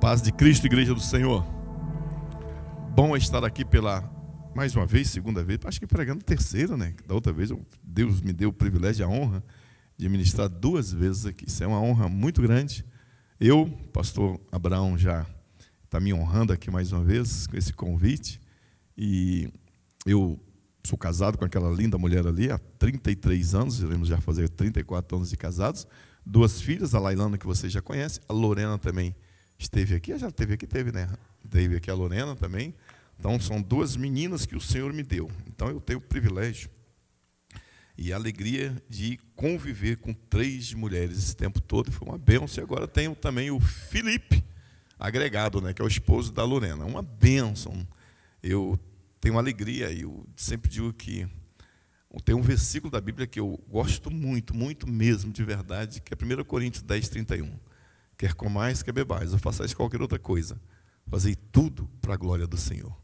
Paz de Cristo, Igreja do Senhor. Bom é estar aqui mais uma vez, segunda vez, acho que pregando terceira, né? Da outra vez, Deus me deu o privilégio e a honra de ministrar 2 vezes aqui. Isso é uma honra muito grande. Pastor Abraão, já está me honrando aqui mais uma vez com esse convite. E eu sou casado com aquela linda mulher ali há 33 anos, iremos já fazer 34 anos de casados. 2 filhas, a Lailana, que você já conhece, a Lorena também esteve aqui, já esteve aqui, né? Teve aqui a Lorena também. Então, são 2 meninas que o Senhor me deu. Então, eu tenho o privilégio e a alegria de conviver com 3 mulheres esse tempo todo. Foi uma bênção. E agora tenho também o Felipe, agregado, né? Que é o esposo da Lorena. Uma bênção. Eu tenho uma alegria. E eu sempre digo que tem um versículo da Bíblia que eu gosto muito, muito mesmo, de verdade, que é 1 Coríntios 10, 31. Quer comais, quer bebais, ou façais qualquer outra coisa, fazei tudo para a glória do Senhor.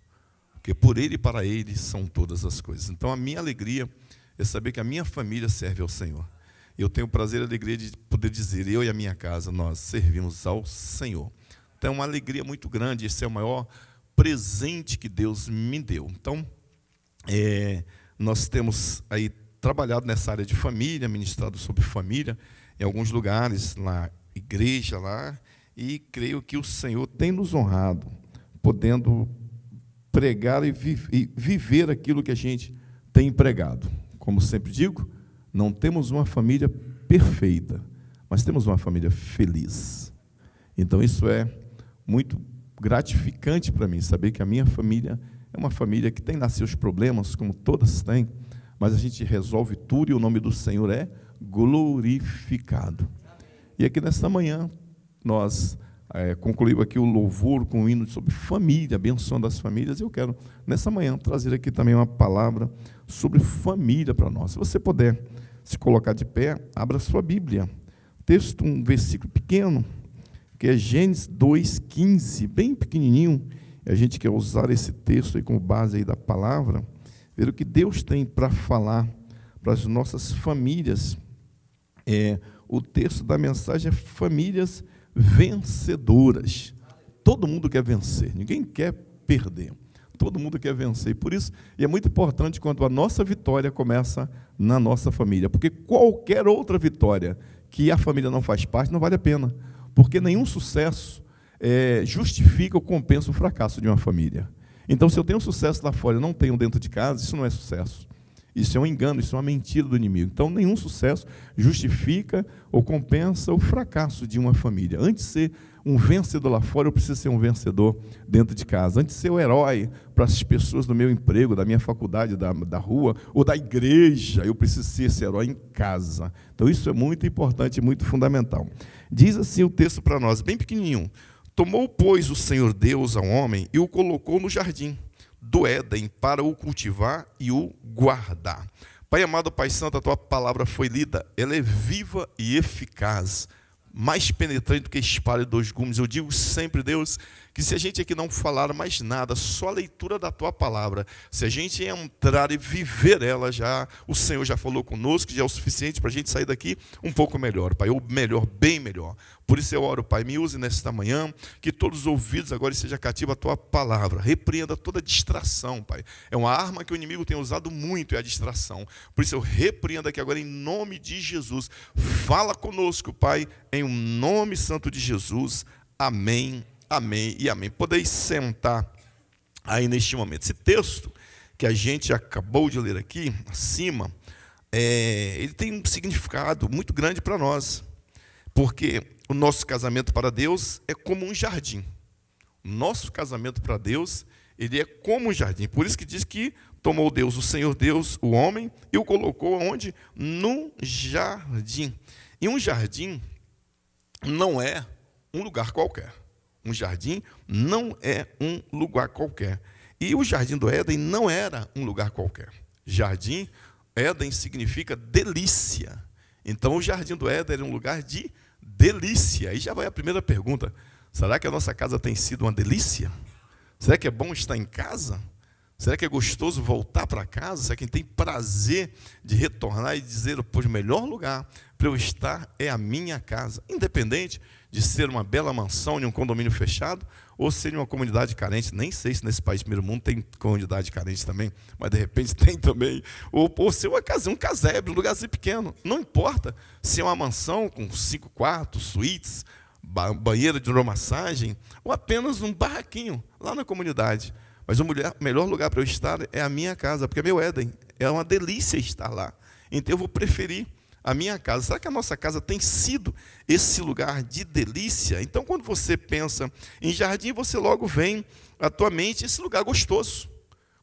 Porque por Ele e para Ele são todas as coisas. Então, a minha alegria é saber que a minha família serve ao Senhor. Eu tenho o prazer e a alegria de poder dizer, eu e a minha casa, nós servimos ao Senhor. Então, é uma alegria muito grande, esse é o maior presente que Deus me deu. Então, nós temos aí trabalhado nessa área de família, ministrado sobre família, em alguns lugares, na igreja lá, e creio que o Senhor tem nos honrado, podendo pregar e viver aquilo que a gente tem pregado. Como sempre digo, não temos uma família perfeita, mas temos uma família feliz. Então, isso é muito gratificante para mim, saber que a minha família é uma família que tem lá seus problemas, como todas têm, mas a gente resolve tudo e o nome do Senhor é glorificado. E aqui nesta manhã, nós concluímos aqui o louvor com o hino sobre família, abençoando as famílias. E eu quero, nessa manhã, trazer aqui também uma palavra sobre família para nós. Se você puder se colocar de pé, abra sua Bíblia. Texto, um versículo pequeno, que é Gênesis 2,15, bem pequenininho. A gente quer usar esse texto aí como base aí da palavra, ver o que Deus tem para falar para as nossas famílias. O texto da mensagem é famílias vencedoras. Todo mundo quer vencer, ninguém quer perder. Todo mundo quer vencer. E por isso, é muito importante quando a nossa vitória começa na nossa família, porque qualquer outra vitória que a família não faz parte não vale a pena, porque nenhum sucesso justifica ou compensa o fracasso de uma família. Então, se eu tenho sucesso lá fora e não tenho dentro de casa, isso não é sucesso. Isso é um engano, isso é uma mentira do inimigo. Então, nenhum sucesso justifica ou compensa o fracasso de uma família. Antes de ser um vencedor lá fora, eu preciso ser um vencedor dentro de casa. Antes de ser o herói para as pessoas do meu emprego, da minha faculdade, da rua, ou da igreja, eu preciso ser esse herói em casa. Então, isso é muito importante e muito fundamental. Diz assim o texto para nós, bem pequenininho. Tomou, pois, o Senhor Deus ao homem e o colocou no jardim do Éden para o cultivar e o guardar. Pai amado, Pai santo, a tua palavra foi lida, ela é viva e eficaz, mais penetrante do que espada de 2 gumes. Eu digo sempre, Deus, que se a gente aqui não falar mais nada, só a leitura da tua palavra, se a gente entrar e viver ela, já o Senhor já falou conosco, que já é o suficiente para a gente sair daqui um pouco melhor, Pai, ou melhor, bem melhor. Por isso eu oro, Pai, me use nesta manhã, que todos os ouvidos agora seja cativo a tua palavra, repreenda toda distração, Pai. É uma arma que o inimigo tem usado muito, é a distração. Por isso eu repreendo aqui agora em nome de Jesus. Fala conosco, Pai, em um nome santo de Jesus. Amém, amém e amém. Podeis sentar aí neste momento. Esse texto que a gente acabou de ler aqui, acima, ele tem um significado muito grande para nós, porque o nosso casamento para Deus é como um jardim. O nosso casamento para Deus, ele é como um jardim. Por isso que diz que tomou Deus, o Senhor Deus, o homem, e o colocou onde? No jardim. E um jardim não é um lugar qualquer. Um jardim não é um lugar qualquer. E o jardim do Éden não era um lugar qualquer. Jardim, Éden significa delícia. Então, o jardim do Éden era um lugar de delícia. Aí já vai a primeira pergunta. Será que a nossa casa tem sido uma delícia? Será que é bom estar em casa? Será que é gostoso voltar para casa? Será que tem prazer de retornar e dizer, pois o melhor lugar para eu estar é a minha casa, independente de ser uma bela mansão em um condomínio fechado ou ser em uma comunidade carente? Nem sei se nesse país primeiro mundo tem comunidade carente também, mas de repente tem também. Ou ser uma casa, um casebre, um lugarzinho pequeno. Não importa se é uma mansão com 5 quartos, suítes, banheiro de hidromassagem, ou apenas um barraquinho lá na comunidade. Mas o melhor lugar para eu estar é a minha casa, porque é meu Éden. É uma delícia estar lá. Então eu vou preferir a minha casa. Será que a nossa casa tem sido esse lugar de delícia? Então, quando você pensa em jardim, você logo vem à tua mente esse lugar gostoso.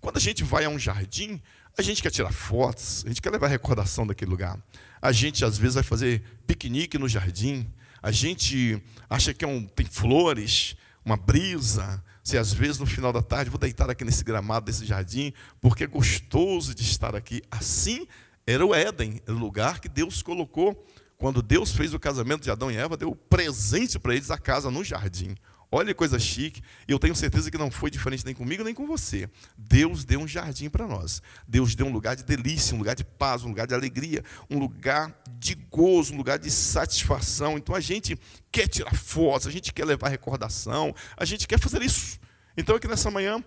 Quando a gente vai a um jardim, a gente quer tirar fotos, a gente quer levar recordação daquele lugar. A gente, às vezes, vai fazer piquenique no jardim. A gente acha que tem flores, uma brisa. Se às vezes no final da tarde vou deitar aqui nesse gramado desse jardim, porque é gostoso de estar aqui. Assim era o Éden, era o lugar que Deus colocou. Quando Deus fez o casamento de Adão e Eva, deu presente para eles a casa no jardim. Olha que coisa chique. E eu tenho certeza que não foi diferente nem comigo, nem com você. Deus deu um jardim para nós. Deus deu um lugar de delícia, um lugar de paz, um lugar de alegria, um lugar de gozo, um lugar de satisfação. Então a gente quer tirar fotos, a gente quer levar recordação, a gente quer fazer isso. Então aqui nessa manhã,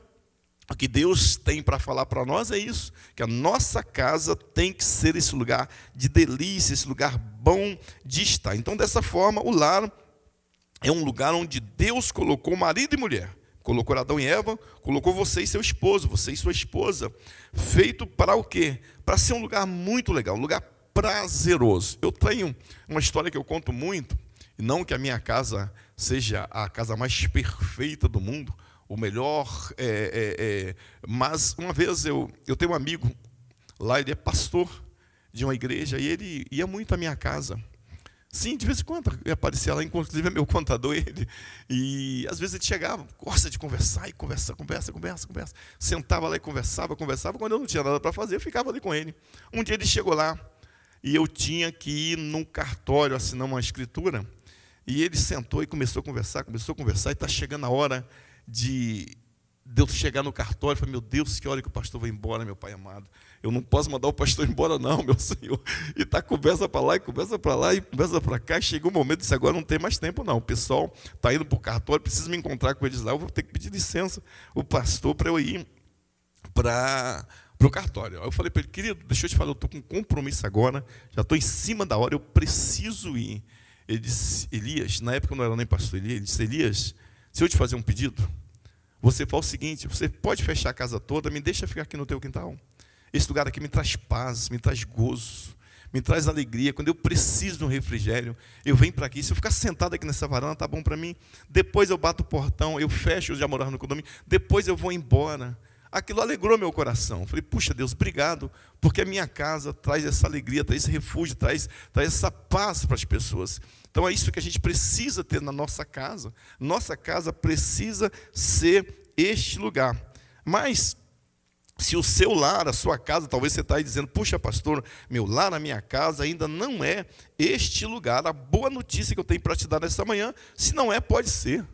o que Deus tem para falar para nós é isso, que a nossa casa tem que ser esse lugar de delícia, esse lugar bom de estar. Então dessa forma, o lar é um lugar onde Deus colocou marido e mulher. Colocou Adão e Eva, colocou você e seu esposo, você e sua esposa. Feito para o quê? Para ser um lugar muito legal, um lugar prazeroso. Eu tenho uma história que eu conto muito, e não que a minha casa seja a casa mais perfeita do mundo, o melhor, mas uma vez eu tenho um amigo, lá ele é pastor de uma igreja, e ele ia muito à minha casa. Sim, de vez em quando eu aparecia lá, inclusive é meu contador, ele. E às vezes ele chegava, gosta de conversar, e conversa. Sentava lá e conversava. Quando eu não tinha nada para fazer, eu ficava ali com ele. Um dia ele chegou lá, e eu tinha que ir num cartório assinar uma escritura. E ele sentou e começou a conversar, e está chegando a hora de eu chegar no cartório. Eu falei, meu Deus, que hora que o pastor vai embora, meu pai amado. Eu não posso mandar o pastor embora não, meu Senhor. E está conversa para lá, e conversa para cá. E chegou um momento, disse, agora não tem mais tempo não. O pessoal está indo para o cartório, preciso me encontrar com eles lá. Eu vou ter que pedir licença o pastor para eu ir para o cartório. Aí eu falei para ele, querido, deixa eu te falar, eu estou com um compromisso agora, já estou em cima da hora, eu preciso ir. Ele disse, Elias, na época eu não era nem pastor, ele disse, Elias, se eu te fazer um pedido, você faz o seguinte, você pode fechar a casa toda, me deixa ficar aqui no teu quintal. Esse lugar aqui me traz paz, me traz gozo, me traz alegria. Quando eu preciso de um refrigério, eu venho para aqui. Se eu ficar sentado aqui nessa varanda, está bom para mim. Depois eu bato o portão, eu fecho, eu já morava no condomínio. Depois eu vou embora. Aquilo alegrou meu coração. Falei, puxa Deus, obrigado, porque a minha casa traz essa alegria, traz esse refúgio, traz essa paz para as pessoas. Então é isso que a gente precisa ter na nossa casa. Nossa casa precisa ser este lugar. Mas se o seu lar, a sua casa, talvez você está aí dizendo, puxa pastor, meu lar, a minha casa ainda não é este lugar. A boa notícia que eu tenho para te dar nessa manhã, se não é, pode ser.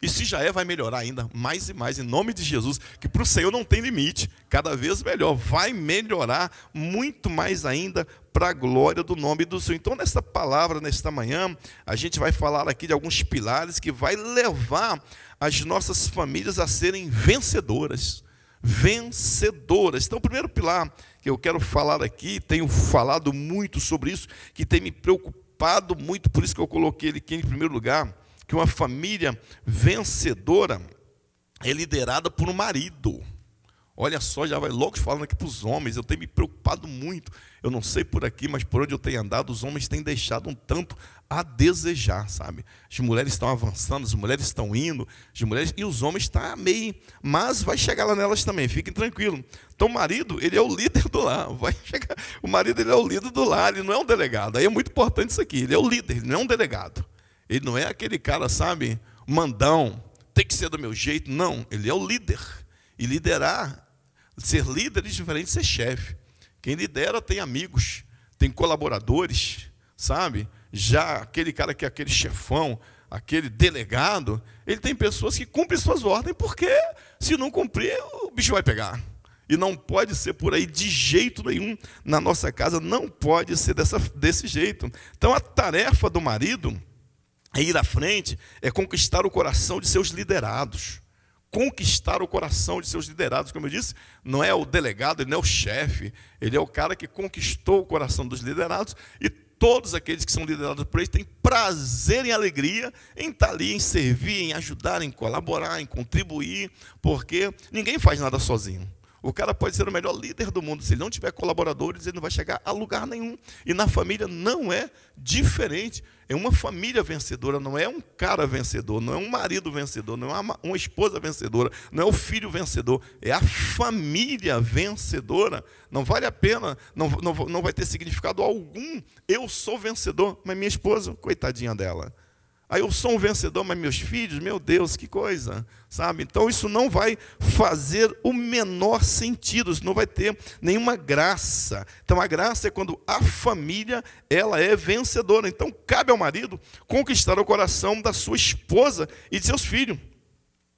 E se já é, vai melhorar ainda mais e mais, em nome de Jesus, que para o Senhor não tem limite, cada vez melhor, vai melhorar muito mais ainda para a glória do nome do Senhor. Então, nesta palavra, nesta manhã, a gente vai falar aqui de alguns pilares que vai levar as nossas famílias a serem vencedoras. Vencedoras. Então, o primeiro pilar que eu quero falar aqui, tenho falado muito sobre isso, que tem me preocupado muito, por isso que eu coloquei ele aqui em primeiro lugar, que uma família vencedora é liderada por um marido. Olha só, já vai logo falando aqui para os homens, eu tenho me preocupado muito. Eu não sei por aqui, mas por onde eu tenho andado, os homens têm deixado um tanto a desejar, sabe? As mulheres estão avançando, as mulheres estão indo, e os homens estão meio, mas vai chegar lá nelas também, fiquem tranquilos. Então o marido, ele é o líder do lar, o marido ele é o líder do lar, ele não é um delegado. Aí é muito importante isso aqui, ele é o líder, ele não é um delegado. Ele não é aquele cara, sabe, mandão, tem que ser do meu jeito. Não, ele é o líder. E liderar, ser líder é diferente de ser chefe. Quem lidera tem amigos, tem colaboradores, sabe? Já aquele cara que é aquele chefão, aquele delegado, ele tem pessoas que cumprem suas ordens, porque se não cumprir, o bicho vai pegar. E não pode ser por aí de jeito nenhum. Na nossa casa não pode ser desse jeito. Então a tarefa do marido é ir à frente, é conquistar o coração de seus liderados. Conquistar o coração de seus liderados, como eu disse, não é o delegado, ele não é o chefe, ele é o cara que conquistou o coração dos liderados, e todos aqueles que são liderados por ele têm prazer e alegria em estar ali, em servir, em ajudar, em colaborar, em contribuir, porque ninguém faz nada sozinho. O cara pode ser o melhor líder do mundo, se ele não tiver colaboradores, ele não vai chegar a lugar nenhum. E na família não é diferente. É uma família vencedora, não é um cara vencedor, não é um marido vencedor, não é uma esposa vencedora, não é o filho vencedor, é a família vencedora. Não vale a pena, não vai ter significado algum. Eu sou vencedor, mas minha esposa, coitadinha dela. Aí eu sou um vencedor, mas meus filhos, meu Deus, que coisa, sabe? Então isso não vai fazer o menor sentido, isso não vai ter nenhuma graça. Então a graça é quando a família, ela é vencedora. Então cabe ao marido conquistar o coração da sua esposa e de seus filhos.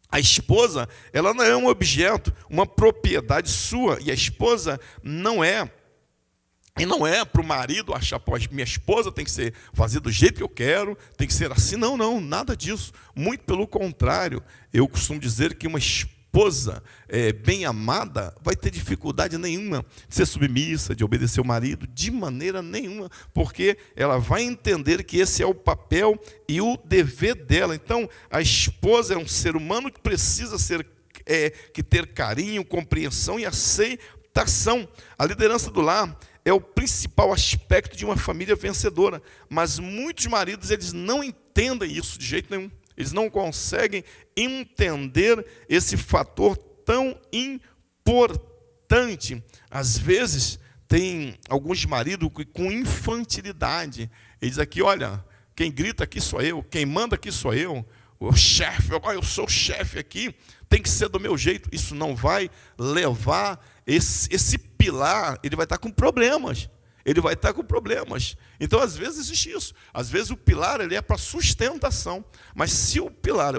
A esposa, ela não é um objeto, uma propriedade sua, e a esposa não é. E não é para o marido achar, pô, minha esposa tem que ser fazer do jeito que eu quero, tem que ser assim. Não, nada disso. Muito pelo contrário, eu costumo dizer que uma esposa bem amada vai ter dificuldade nenhuma de ser submissa, de obedecer o marido, de maneira nenhuma, porque ela vai entender que esse é o papel e o dever dela. Então, a esposa é um ser humano que precisa ter carinho, compreensão e aceitação. A liderança do lar é o principal aspecto de uma família vencedora, mas muitos maridos, eles não entendem isso de jeito nenhum. Eles não conseguem entender esse fator tão importante. Às vezes, tem alguns maridos com infantilidade. Eles dizem aqui, olha, quem grita aqui sou eu, quem manda aqui sou eu, o chefe, eu sou o chefe aqui, tem que ser do meu jeito. Isso não vai levar esse pilar, ele vai estar com problemas. Ele vai estar com problemas. Então, às vezes, existe isso. Às vezes, o pilar ele é para sustentação. Mas se o pilar,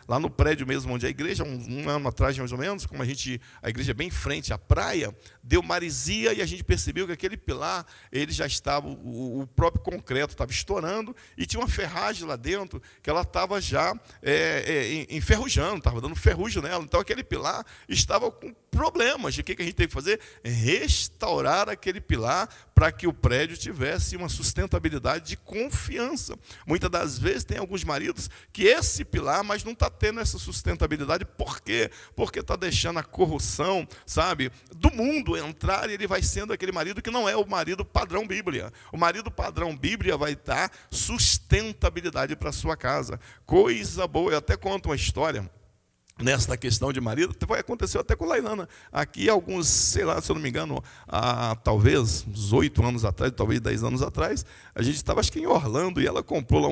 lá no prédio mesmo, onde a igreja, um ano atrás, mais ou menos, como a igreja é bem em frente à praia, deu maresia e a gente percebeu que aquele pilar, ele já estava, o próprio concreto estava estourando e tinha uma ferragem lá dentro que ela estava já enferrujando, estava dando ferrugem nela. Então, aquele pilar estava com problemas. E o que a gente tem que fazer? Restaurar aquele pilar para que o prédio tivesse uma sustentabilidade de confiança. Muitas das vezes tem alguns maridos que esse pilar, mas não está tendo essa sustentabilidade. Por quê? Porque está deixando a corrupção, sabe, do mundo entrar, e ele vai sendo aquele marido que não é o marido padrão Bíblia. O marido padrão Bíblia vai dar sustentabilidade para a sua casa. Coisa boa. Eu até conto uma história nesta questão de marido, aconteceu até com Lailana. Aqui, alguns, sei lá, se eu não me engano, há talvez uns 8 anos atrás, talvez 10 anos atrás, a gente estava, acho que em Orlando, e ela comprou lá,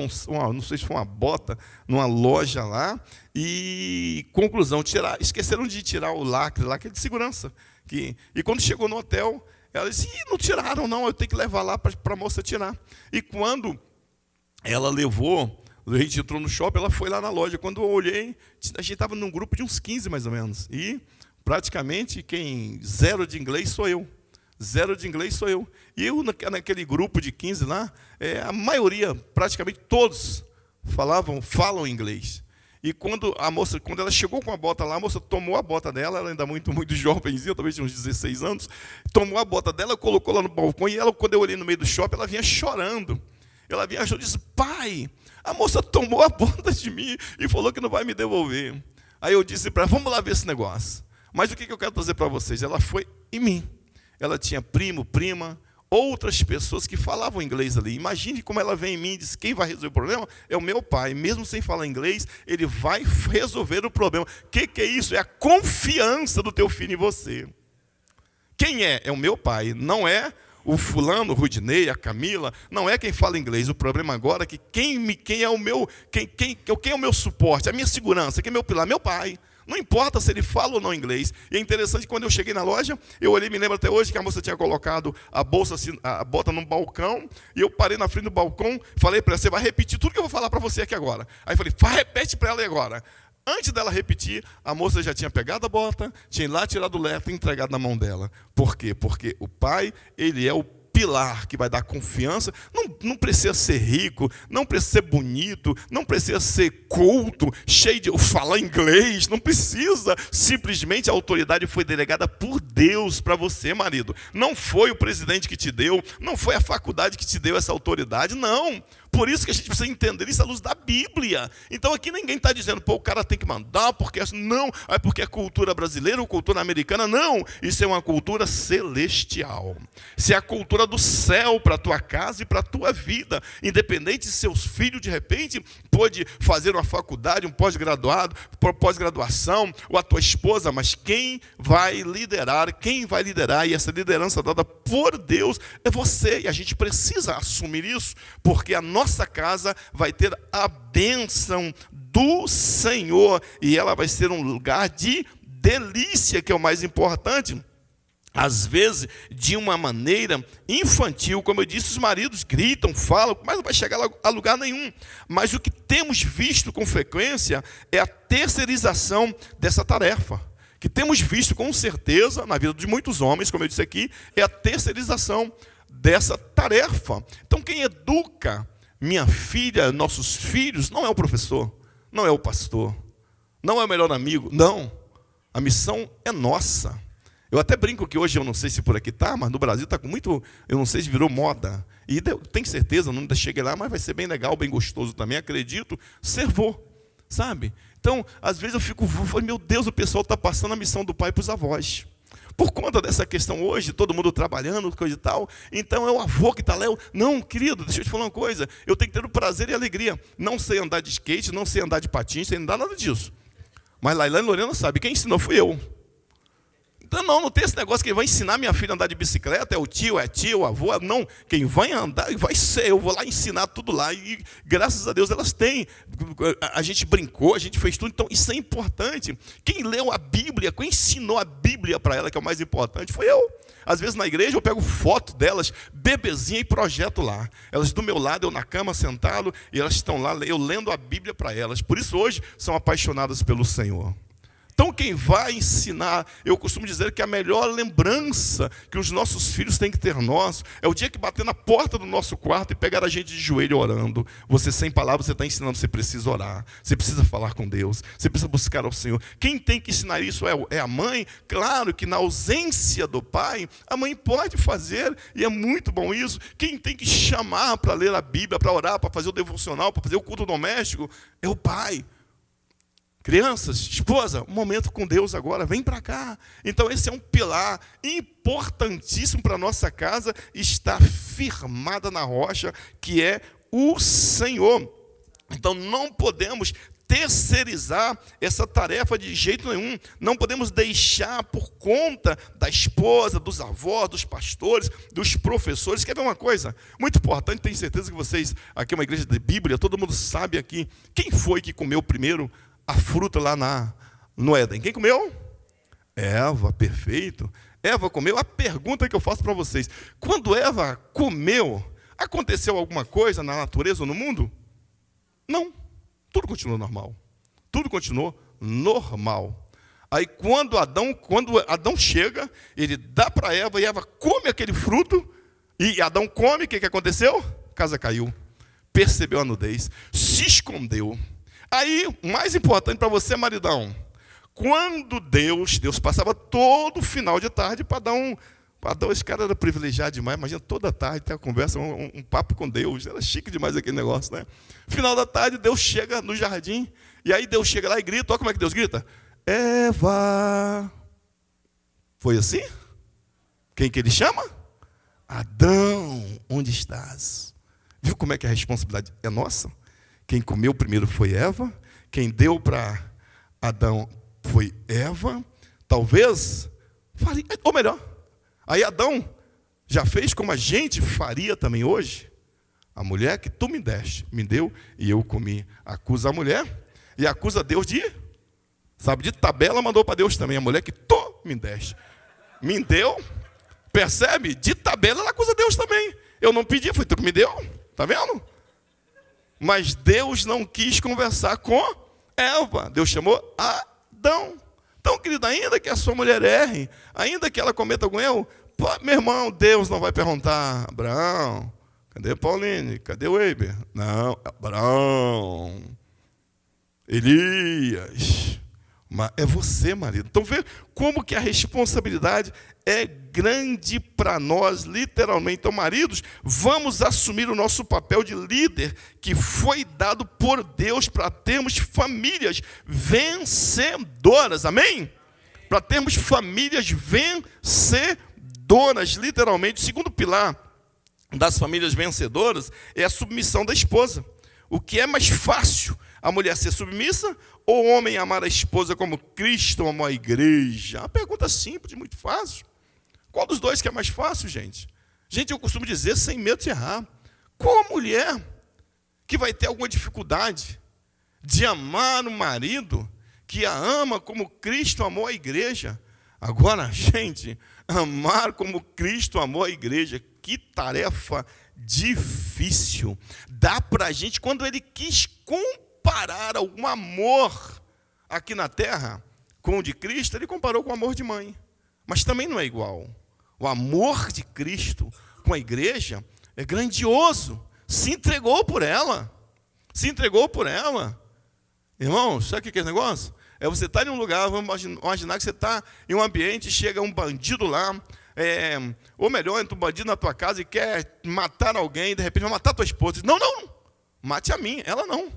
não sei se foi uma bota, numa loja lá, e, conclusão, esqueceram de tirar o lacre lá, que é de segurança. E quando chegou no hotel, ela disse, não tiraram não, eu tenho que levar lá para a moça tirar. E quando ela levou, a gente entrou no shopping, ela foi lá na loja. Quando eu olhei, a gente estava num grupo de uns 15 mais ou menos. E praticamente quem zero de inglês sou eu. Zero de inglês sou eu. E eu naquele grupo de 15 lá, a maioria, praticamente todos, falam inglês. E quando ela chegou com a bota lá, a moça tomou a bota dela, ela ainda muito jovenzinha, talvez tinha uns 16 anos, tomou a bota dela, colocou lá no balcão, e ela, quando eu olhei no meio do shopping, ela vinha chorando. Ela vinha e disse, pai, a moça tomou a bota de mim e falou que não vai me devolver. Aí eu disse para ela, vamos lá ver esse negócio. Mas o que eu quero trazer para vocês? Ela foi em mim. Ela tinha primo, prima, outras pessoas que falavam inglês ali. Imagine como ela vem em mim e diz, quem vai resolver o problema é o meu pai. Mesmo sem falar inglês, ele vai resolver o problema. O que é isso? É a confiança do teu filho em você. Quem é? É o meu pai, não é o fulano, o Rudinei, a Camila, não é quem fala inglês. O problema agora é que quem é o meu suporte, a minha segurança, quem é meu pilar? Meu pai. Não importa se ele fala ou não inglês. E é interessante, quando eu cheguei na loja, eu olhei, me lembro até hoje, que a moça tinha colocado a bolsa, assim, a bota num balcão, e eu parei na frente do balcão, falei para ela, você vai repetir tudo que eu vou falar para você aqui agora. Aí eu falei, repete para ela aí agora. Antes dela repetir, a moça já tinha pegado a bota, tinha lá tirado o letra e entregado na mão dela. Por quê? Porque o pai, ele é o pilar que vai dar confiança. Não precisa ser rico, não precisa ser bonito, não precisa ser culto, cheio de falar inglês, não precisa. Simplesmente a autoridade foi delegada por Deus para você, marido. Não foi o presidente que te deu, não foi a faculdade que te deu essa autoridade, não. Por isso que a gente precisa entender isso à luz da Bíblia. Então aqui ninguém está dizendo, o cara tem que mandar, porque não, é porque é cultura brasileira ou cultura americana. Não, isso é uma cultura celestial. Isso é a cultura do céu para a tua casa e para a tua vida. Independente se seus filhos, de repente, pode fazer uma faculdade, um pós-graduação, ou a tua esposa, mas quem vai liderar, e essa liderança dada por Deus, é você. E a gente precisa assumir isso, porque a nossa casa vai ter a bênção do Senhor, e ela vai ser um lugar de delícia, que é o mais importante. Às vezes, de uma maneira infantil, como eu disse, os maridos gritam, falam, mas não vai chegar a lugar nenhum. Mas o que temos visto com frequência é a terceirização dessa tarefa. Que temos visto com certeza na vida de muitos homens, como eu disse aqui, é a terceirização dessa tarefa. Então, quem educa minha filha, nossos filhos, não é o professor, não é o pastor, não é o melhor amigo, não. A missão é nossa. Eu até brinco que hoje, eu não sei se por aqui está, mas no Brasil está com muito, eu não sei se virou moda. E tenho certeza, não cheguei lá, mas vai ser bem legal, bem gostoso também, acredito, ser vô, sabe? Então, às vezes eu fico, meu Deus, o pessoal está passando a missão do pai para os avós. Por conta dessa questão hoje, todo mundo trabalhando, coisa e tal, então é o avô que está lá. Não, querido, deixa eu te falar uma coisa, eu tenho que ter o prazer e a alegria. Não sei andar de skate, não sei andar de patins, não sei andar nada disso. Mas Lailane e Lorena sabe, quem ensinou fui eu. Então não tem esse negócio que vai ensinar minha filha a andar de bicicleta, é o tio, o avô. Não, quem vai andar vai ser, eu vou lá ensinar tudo lá. E graças a Deus elas têm. A gente brincou, a gente fez tudo, então isso é importante. Quem leu a Bíblia, quem ensinou a Bíblia para ela, que é o mais importante, foi eu. Às vezes na igreja eu pego foto delas, bebezinha, e projeto lá. Elas do meu lado, eu na cama sentado, e elas estão lá, eu lendo a Bíblia para elas. Por isso hoje são apaixonadas pelo Senhor. Então quem vai ensinar, eu costumo dizer que a melhor lembrança que os nossos filhos têm que ter nós, é o dia que bater na porta do nosso quarto e pegar a gente de joelho orando. Você sem palavras, você está ensinando, você precisa orar, você precisa falar com Deus, você precisa buscar ao Senhor. Quem tem que ensinar isso é a mãe. Claro que na ausência do pai, a mãe pode fazer, e é muito bom isso. Quem tem que chamar para ler a Bíblia, para orar, para fazer o devocional, para fazer o culto doméstico, é o pai. Crianças, esposa, um momento com Deus agora, vem para cá. Então esse é um pilar importantíssimo para a nossa casa, está firmada na rocha, que é o Senhor. Então não podemos terceirizar essa tarefa de jeito nenhum. Não podemos deixar por conta da esposa, dos avós, dos pastores, dos professores. Quer ver uma coisa muito importante? Tenho certeza que vocês, aqui é uma igreja de Bíblia, todo mundo sabe aqui, quem foi que comeu primeiro a fruta lá no Éden? Quem comeu? Eva, perfeito. Eva comeu. A pergunta que eu faço para vocês, quando Eva comeu, aconteceu alguma coisa na natureza ou no mundo? Não. Tudo continuou normal. Tudo continuou normal. Aí quando Adão chega, ele dá para Eva, e Eva come aquele fruto, e Adão come, o que aconteceu? A casa caiu. Percebeu a nudez, se escondeu. Aí, o mais importante para você, maridão, quando Deus passava todo final de tarde para dar esse cara era privilegiado demais, imagina toda tarde ter uma conversa, um papo com Deus, era chique demais aquele negócio, né? Final da tarde, Deus chega no jardim, e aí Deus chega lá e grita, olha como é que Deus grita, Eva. Foi assim? Quem que ele chama? Adão, onde estás? Viu como é que a responsabilidade é nossa? Quem comeu primeiro foi Eva, quem deu para Adão foi Eva, talvez faria, ou melhor, aí Adão já fez como a gente faria também hoje. A mulher que tu me deste, me deu e eu comi. Acusa a mulher e acusa Deus de tabela, mandou para Deus também. A mulher que tu me deste, me deu, percebe? De tabela ela acusa Deus também. Eu não pedi, foi tu que me deu, tá vendo? Mas Deus não quis conversar com Eva, Deus chamou Adão. Então, querido, ainda que a sua mulher erre, ainda que ela cometa algum erro, meu irmão, Deus não vai perguntar: Abraão, cadê Pauline? Cadê o Weber? Não, Abraão, Elias, é você, marido. Então, vê como que a responsabilidade é grande para nós, literalmente. Então, maridos, vamos assumir o nosso papel de líder que foi dado por Deus para termos famílias vencedoras, amém? Para termos famílias vencedoras, literalmente. O segundo pilar das famílias vencedoras é a submissão da esposa. O que é mais fácil, a mulher ser submissa ou o homem amar a esposa como Cristo amou a igreja? Uma pergunta simples, muito fácil. Qual dos dois que é mais fácil, gente? Gente, eu costumo dizer, sem medo de errar, qual a mulher que vai ter alguma dificuldade de amar o marido que a ama como Cristo amou a igreja? Agora, gente, amar como Cristo amou a igreja, que tarefa difícil. Dá para a gente, quando ele quis comparar algum amor aqui na terra com o de Cristo, ele comparou com o amor de mãe. Mas também não é igual. O amor de Cristo com a igreja é grandioso. Se entregou por ela. Se entregou por ela. Irmão, sabe o que é esse negócio? É você estar em um lugar, vamos imaginar que você está em um ambiente, chega um bandido lá, ou melhor, entra um bandido na tua casa e quer matar alguém, de repente vai matar a tua esposa. Diz, não, mate a mim, ela não.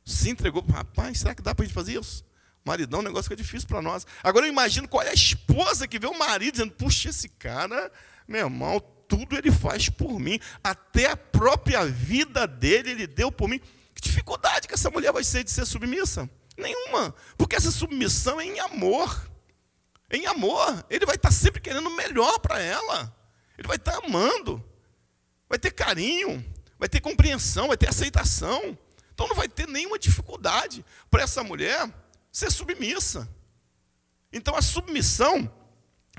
Se entregou. Rapaz, será que dá para a gente fazer isso? Maridão, um negócio que é difícil para nós. Agora eu imagino qual é a esposa que vê o marido dizendo, puxa, esse cara, meu irmão, tudo ele faz por mim. Até a própria vida dele, ele deu por mim. Que dificuldade que essa mulher vai ser de ser submissa? Nenhuma. Porque essa submissão é em amor. Em amor. Ele vai estar sempre querendo o melhor para ela. Ele vai estar amando. Vai ter carinho. Vai ter compreensão. Vai ter aceitação. Então não vai ter nenhuma dificuldade para essa mulher ser submissa. Então a submissão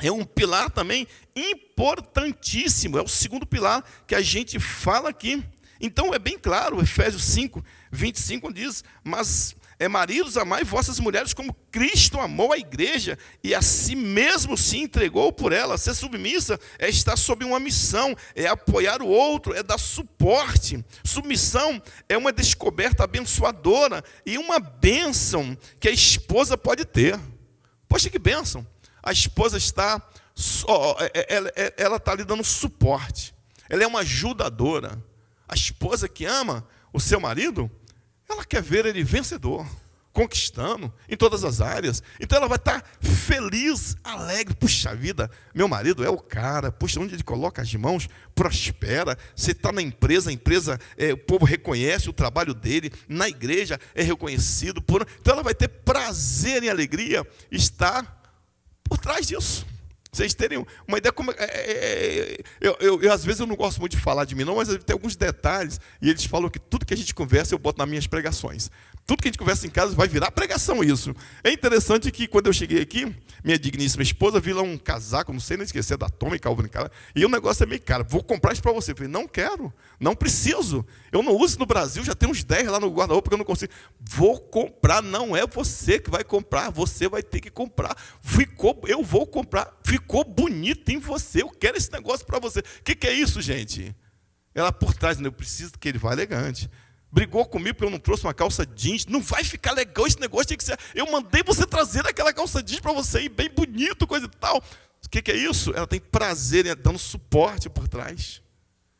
é um pilar também importantíssimo. É o segundo pilar que a gente fala aqui. Então é bem claro, Efésios 5, 25 diz, mas maridos, amai vossas mulheres como Cristo amou a igreja e a si mesmo se entregou por ela. Ser submissa é estar sob uma missão, é apoiar o outro, é dar suporte. Submissão é uma descoberta abençoadora e uma bênção que a esposa pode ter. Poxa, que bênção! A esposa ela está lhe dando suporte. Ela é uma ajudadora. A esposa que ama o seu marido, ela quer ver ele vencedor, conquistando em todas as áreas. Então ela vai estar feliz, alegre. Puxa vida, meu marido é o cara. Puxa, onde ele coloca as mãos, prospera. Você está na empresa, o povo reconhece o trabalho dele. Na igreja é reconhecido. Então ela vai ter prazer e alegria estar por trás disso. Vocês terem uma ideia como... Eu às vezes eu não gosto muito de falar de mim, não, mas tem alguns detalhes, e eles falam que tudo que a gente conversa eu boto nas minhas pregações. Tudo que a gente conversa em casa vai virar pregação isso. É interessante que quando eu cheguei aqui, minha digníssima esposa viu lá um casaco, não sei nem esquecer, da Tommy Calvin, cara, e o negócio é meio caro. Vou comprar isso para você. Eu falei, não quero, não preciso. Eu não uso no Brasil, já tem uns 10 lá no guarda-roupa que eu não consigo. Vou comprar, não é você que vai comprar, você vai ter que comprar. Eu vou comprar, ficou bonito em você, eu quero esse negócio para você. O que é isso, gente? Ela por trás, eu preciso que ele vá elegante. Brigou comigo porque eu não trouxe uma calça jeans. Não vai ficar legal esse negócio, tem que ser. Eu mandei você trazer aquela calça jeans para você ir bem bonito, coisa e tal. O que é isso? Ela tem prazer dando suporte por trás.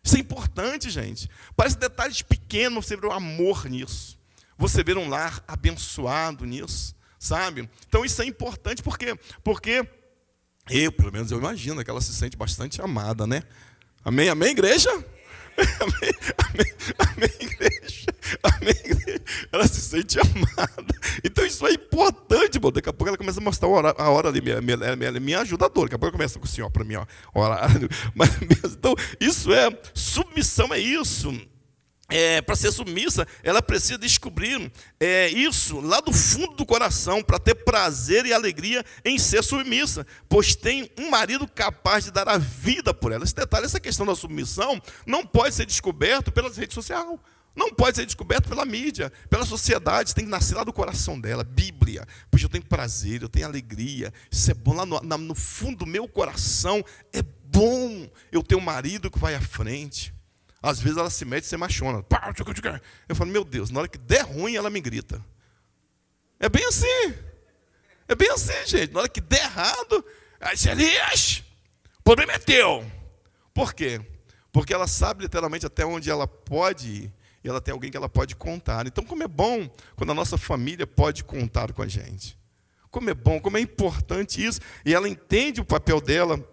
Isso é importante, gente. Parece detalhes pequenos, você vê o amor nisso. Você vê um lar abençoado nisso, sabe? Então isso é importante porque pelo menos eu imagino que ela se sente bastante amada, né? Amém, amém, igreja? Amém, igreja. Amém, igreja. Ela se sente amada. Então isso é importante, bom. Daqui a pouco ela começa a mostrar a hora ali, minha ajudadora. Daqui a pouco ela começa com assim, ó, para mim, ó. Mas, então, isso é, submissão é isso. Para ser submissa, ela precisa descobrir isso lá do fundo do coração, para ter prazer e alegria em ser submissa, pois tem um marido capaz de dar a vida por ela. Esse detalhe, essa questão da submissão, não pode ser descoberto pelas redes sociais. Não pode ser descoberto pela mídia, pela sociedade. Tem que nascer lá do coração dela. Bíblia. Puxa, eu tenho prazer, eu tenho alegria. Isso é bom. Lá no fundo do meu coração, é bom eu ter um marido que vai à frente. Às vezes ela se mete e se machona. Eu falo, meu Deus, na hora que der ruim, ela me grita. É bem assim. É bem assim, gente. Na hora que der errado, aí diz, Elias, o problema é teu. Por quê? Porque ela sabe literalmente até onde ela pode ir. E ela tem alguém que ela pode contar. Então, como é bom quando a nossa família pode contar com a gente. Como é bom, como é importante isso. E ela entende o papel dela.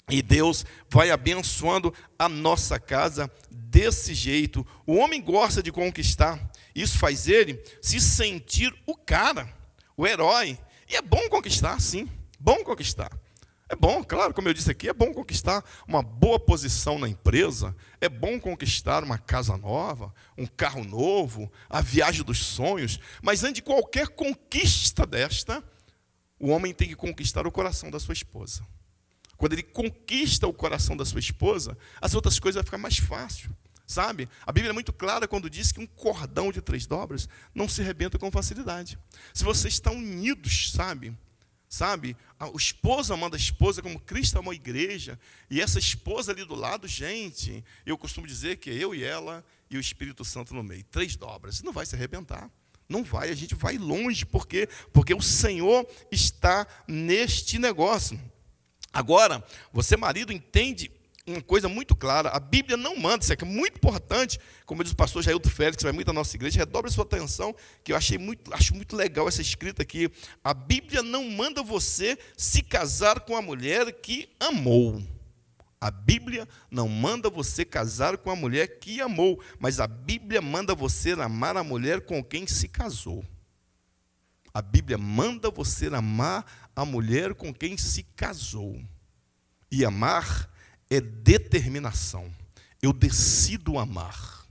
E Deus vai abençoando a nossa casa desse jeito. O homem gosta de conquistar. Isso faz ele se sentir o cara, o herói. E é bom conquistar, sim. Bom conquistar. É bom, claro, como eu disse aqui, é bom conquistar uma boa posição na empresa. É bom conquistar uma casa nova, um carro novo, a viagem dos sonhos. Mas antes de qualquer conquista desta, o homem tem que conquistar o coração da sua esposa. Quando ele conquista o coração da sua esposa, as outras coisas vão ficar mais fácil, sabe? A Bíblia é muito clara quando diz que um cordão de 3 dobras não se arrebenta com facilidade. Se vocês estão unidos, sabe? O esposo amando a esposa como Cristo amou a igreja, e essa esposa ali do lado, gente, eu costumo dizer que é eu e ela e o Espírito Santo no meio. 3 dobras, não vai se arrebentar. Não vai, a gente vai longe, porque o Senhor está neste negócio. Agora, você marido entende uma coisa muito clara, a Bíblia não manda, isso aqui é muito importante, como diz o pastor Jailton Félix, que vai muito à nossa igreja, redobre a sua atenção, que eu acho muito legal essa escrita aqui. A Bíblia não manda você se casar com a mulher que amou. A Bíblia não manda você casar com a mulher que amou, mas a Bíblia manda você amar a mulher com quem se casou. A Bíblia manda você amar a mulher com quem se casou. E amar é determinação. Eu decido amar.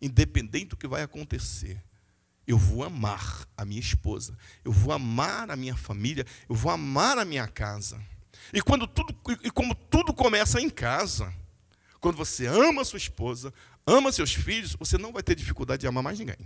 Independente do que vai acontecer. Eu vou amar a minha esposa. Eu vou amar a minha família. Eu vou amar a minha casa. E como tudo começa em casa, quando você ama a sua esposa, ama seus filhos, você não vai ter dificuldade de amar mais ninguém.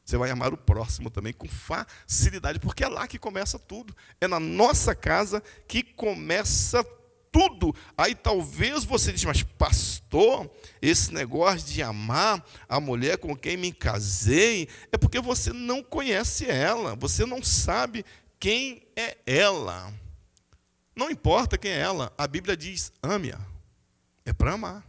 Você vai amar o próximo também com facilidade, porque é lá que começa tudo. É na nossa casa que começa tudo. Aí talvez você diz, mas pastor, esse negócio de amar a mulher com quem me casei, é porque você não conhece ela, você não sabe quem é ela. Não importa quem é ela, a Bíblia diz, ame-a. É para amar.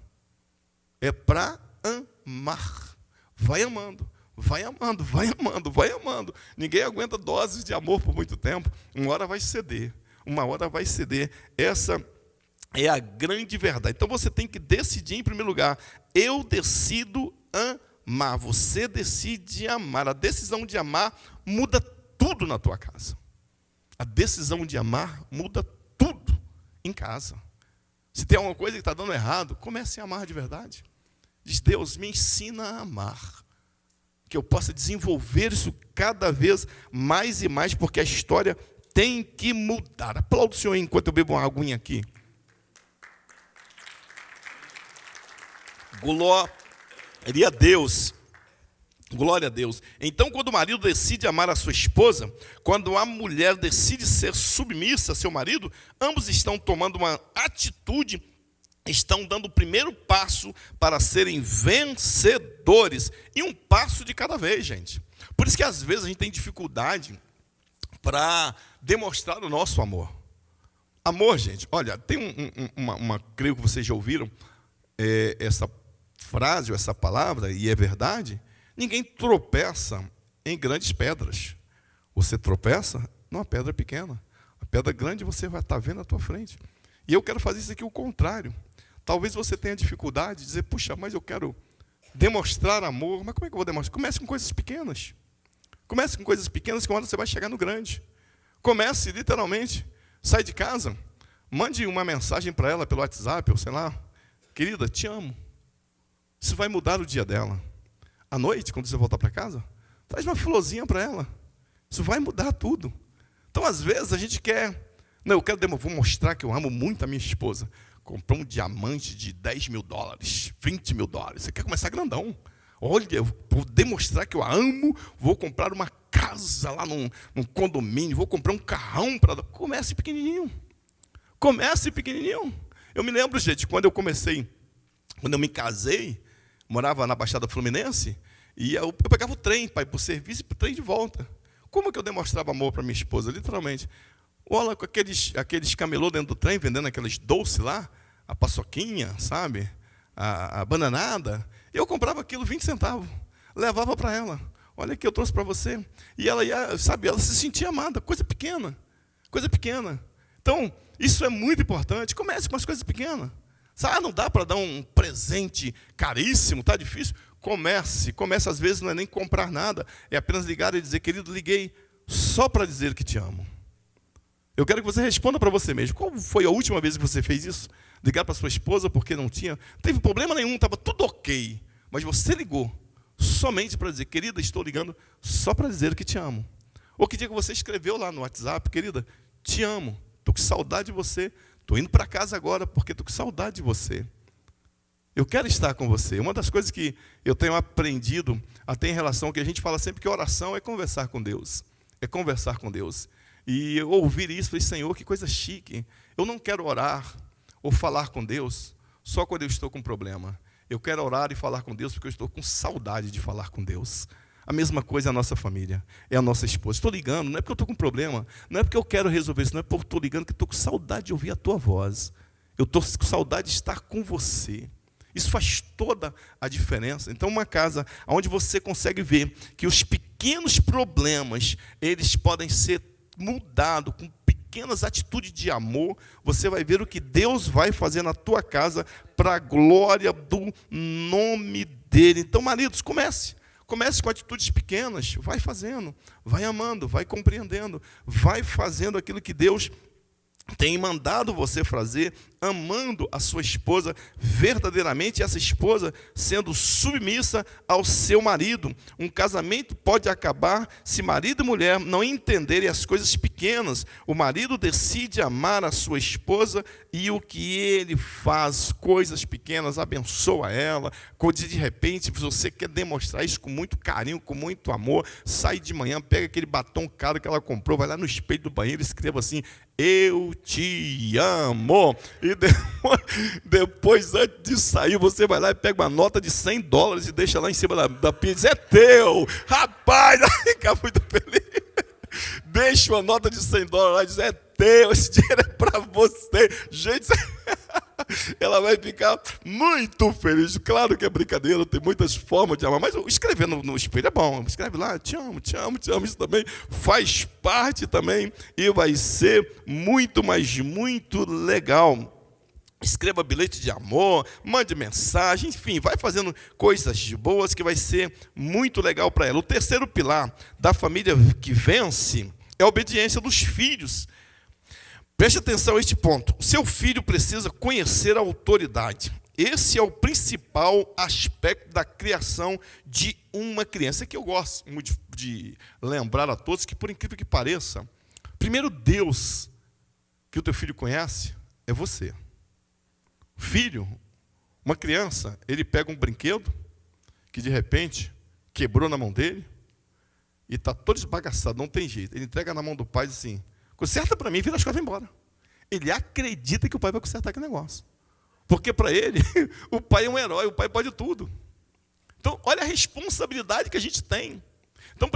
É para amar. Vai amando. Vai amando, vai amando, vai amando. Ninguém aguenta doses de amor por muito tempo. Uma hora vai ceder. Uma hora vai ceder. Essa é a grande verdade. Então você tem que decidir em primeiro lugar. Eu decido amar. Você decide amar. A decisão de amar muda tudo na tua casa. A decisão de amar muda tudo em casa. Se tem alguma coisa que está dando errado, comece a amar de verdade. Diz, Deus, me ensina a amar. Que eu possa desenvolver isso cada vez mais e mais, porque a história tem que mudar. Aplauda o Senhor enquanto eu bebo uma aguinha aqui. Glória a Deus. Glória a Deus. Então, quando o marido decide amar a sua esposa, quando a mulher decide ser submissa a seu marido, ambos estão tomando uma atitude, estão dando o primeiro passo para serem vencedores. E um passo de cada vez, gente. Por isso que às vezes a gente tem dificuldade para demonstrar o nosso amor. Amor, gente, olha, tem creio que vocês já ouviram essa frase ou essa palavra, e é verdade, ninguém tropeça em grandes pedras. Você tropeça numa pedra pequena. A pedra grande você vai estar vendo à tua frente. E eu quero fazer isso aqui o contrário. Talvez você tenha dificuldade de dizer, puxa, mas eu quero demonstrar amor. Mas como é que eu vou demonstrar? Comece com coisas pequenas. Comece com coisas pequenas que uma hora você vai chegar no grande. Comece, literalmente, sai de casa, mande uma mensagem para ela pelo WhatsApp, ou sei lá, querida, te amo. Isso vai mudar o dia dela. À noite, quando você voltar para casa, traz uma florzinha para ela. Isso vai mudar tudo. Então, às vezes, a gente quer... Não, vou mostrar que eu amo muito a minha esposa. Comprou um diamante de $10 mil, $20 mil. Você quer começar grandão. Olha, eu vou demonstrar que eu a amo, vou comprar uma casa lá num condomínio, vou comprar um carrão para... Comece pequenininho. Comece pequenininho. Eu me lembro, gente, quando eu me casei, morava na Baixada Fluminense, e eu pegava o trem para ir para o serviço e para o trem de volta. Como que eu demonstrava amor para minha esposa? Literalmente. Olha, com aqueles camelô dentro do trem, vendendo aqueles doces lá, a paçoquinha, sabe? A bananada. Eu comprava aquilo 20 centavos, levava para ela. Olha que eu trouxe para você. E ela ia, sabe, ela se sentia amada, coisa pequena. Coisa pequena. Então, isso é muito importante. Comece com as coisas pequenas. Sabe, não dá para dar um presente caríssimo, está difícil. Comece, às vezes não é nem comprar nada, é apenas ligar e dizer, querido, liguei só para dizer que te amo. Eu quero que você responda para você mesmo. Qual foi a última vez que você fez isso? Ligar para sua esposa porque não teve problema nenhum, estava tudo ok. Mas você ligou somente para dizer, querida, estou ligando só para dizer que te amo. Ou que dia que você escreveu lá no WhatsApp, querida, te amo, estou com saudade de você, estou indo para casa agora porque estou com saudade de você. Eu quero estar com você. Uma das coisas que eu tenho aprendido até em relação ao que a gente fala sempre, que oração é conversar com Deus. É conversar com Deus. E eu ouvir isso, falei, Senhor, que coisa chique. Eu não quero orar ou falar com Deus só quando eu estou com problema. Eu quero orar e falar com Deus porque eu estou com saudade de falar com Deus. A mesma coisa é a nossa família, é a nossa esposa. Estou ligando, não é porque eu estou com problema, não é porque eu quero resolver isso, não é porque eu estou ligando que estou com saudade de ouvir a tua voz. Eu estou com saudade de estar com você. Isso faz toda a diferença. Então, uma casa onde você consegue ver que os pequenos problemas, eles podem ser mudados com pequenas atitudes de amor, você vai ver o que Deus vai fazer na tua casa para a glória do nome dele. Então, maridos, comece com atitudes pequenas, vai fazendo, vai amando, vai compreendendo, vai fazendo aquilo que Deus tem mandado você fazer, amando a sua esposa verdadeiramente, e essa esposa sendo submissa ao seu marido. Um casamento pode acabar se marido e mulher não entenderem as coisas pequenas. O marido decide amar a sua esposa e o que ele faz, coisas pequenas, abençoa ela. Quando de repente você quer demonstrar isso com muito carinho, com muito amor, sai de manhã, pega aquele batom caro que ela comprou, vai lá no espelho do banheiro e escreva assim, eu te amo. E depois, antes de sair, você vai lá e pega uma nota de $100 e deixa lá em cima da pia e diz, é teu. Rapaz, vai ficar muito feliz. Deixa uma nota de $100 lá e diz, é teu, esse dinheiro é para você. Gente, ela vai ficar muito feliz. Claro que é brincadeira, tem muitas formas de amar, mas escrever no espelho é bom. Escreve lá, te amo, te amo, te amo. Isso também faz parte também e vai ser muito, mas muito legal. Escreva bilhete de amor, mande mensagem, enfim, vai fazendo coisas boas que vai ser muito legal para ela. O terceiro pilar da família que vence é a obediência dos filhos. Preste atenção a este ponto. O seu filho precisa conhecer a autoridade. Esse é o principal aspecto da criação de uma criança. É que eu gosto muito de lembrar a todos que, por incrível que pareça, primeiro Deus que o teu filho conhece é você. Filho, uma criança, ele pega um brinquedo que de repente quebrou na mão dele e está todo esbagaçado, não tem jeito. Ele entrega na mão do pai e diz assim, conserta para mim, vira as coisas e vai embora. Ele acredita que o pai vai consertar aquele negócio. Porque para ele, o pai é um herói, o pai pode tudo. Então, olha a responsabilidade que a gente tem. Então,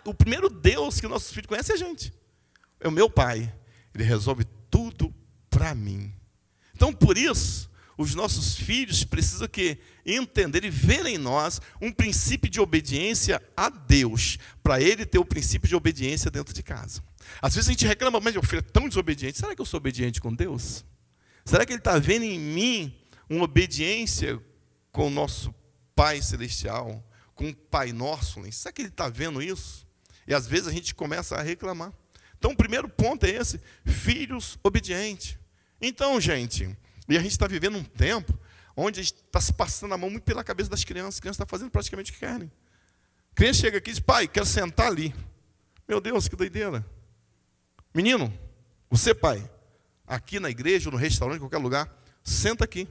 o primeiro Deus que o nosso filho conhece é a gente. É o meu pai. Ele resolve tudo para mim. Então, por isso, os nossos filhos precisam entender e ver em nós um princípio de obediência a Deus, para ele ter o princípio de obediência dentro de casa. Às vezes a gente reclama, mas meu filho é tão desobediente. Será que eu sou obediente com Deus? Será que ele está vendo em mim uma obediência com o nosso Pai Celestial, com o Pai Nosso? Será que ele está vendo isso? E às vezes a gente começa a reclamar. Então, o primeiro ponto é esse, filhos obedientes. Então, gente, e a gente está vivendo um tempo onde a gente está se passando a mão muito pela cabeça das crianças. As crianças estão fazendo praticamente o que querem. A criança chega aqui e diz, pai, quero sentar ali. Meu Deus, que doideira. Menino, você, pai, aqui na igreja, no restaurante, em qualquer lugar, senta aqui.